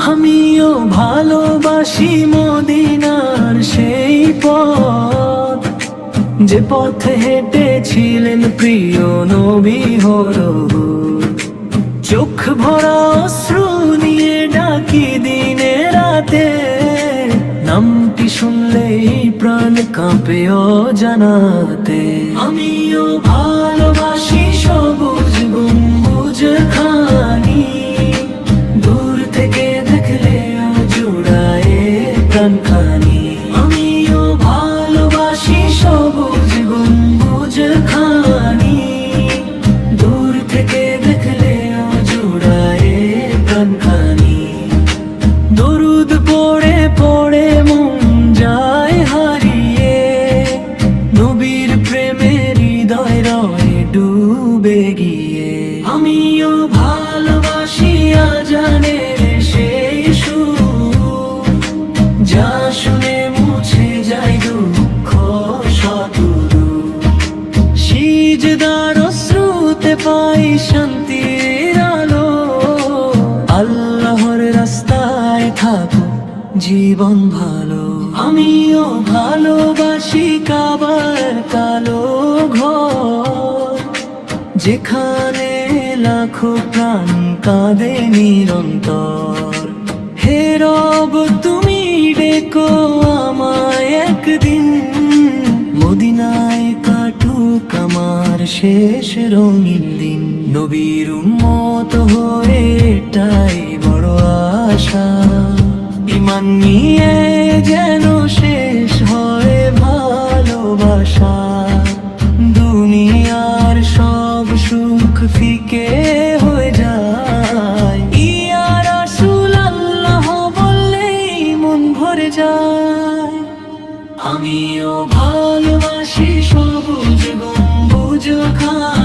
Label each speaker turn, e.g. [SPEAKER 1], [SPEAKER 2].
[SPEAKER 1] আমিও ভালোবাসি মদিনার সেই পথ, যে পথে হেঁটেছিলেন প্রিয় নবী হরহুর। চোখ ভরা অশ্রু নিয়ে ডাকি দিনে রাতে, নামটি শুনলেই প্রাণ কাঁপে অজানাতে। আমিও ভালোবাসি সবুজ গম্বুজ খানি, দূর থেকে দেখলে জুড়ায় প্রাণখানি। আমিও ভালোবাসি সবুজ গম্বুজ খানি, দূর থেকে দেখলে জুড়ায় প্রাণখানি। দরুদ পড়ে পড়ে মন যায় হারিয়ে, নবীর প্রেমের হৃদয় রয়ে ডুবে গিয়ে। আমিও ভালোবাসি আজানের সেই সুর, যা শুনে মুছে যায় দুঃখ শতদূর। সিজদার অশ্রুতে পাই শান্তির আলো, আল্লাহর রাস্তায় থাকো জীবন ভালো। আমিও ভালোবাসি কাবার কালো ঘর, যেখানে লাখো প্রাণ কাঁদে নিরন্তর। হে রব তুমি ডেকো আমায় একদিন, মদিনায় কাটুক আমার শেষ রঙিন দিন। নবীর উম্মত হয়ে এটাই বড় আশা, ঈমান নিয়ে যেন শেষ হয় ভালোবাসা। দুনিয়ার সব সুখ ফিকে হয়ে যায়, ইয়া রাসূলুল্লাহ বললেই মন ভরে যায়। আমিও ভালোবাসি সবুজ গম্বুজ খানি,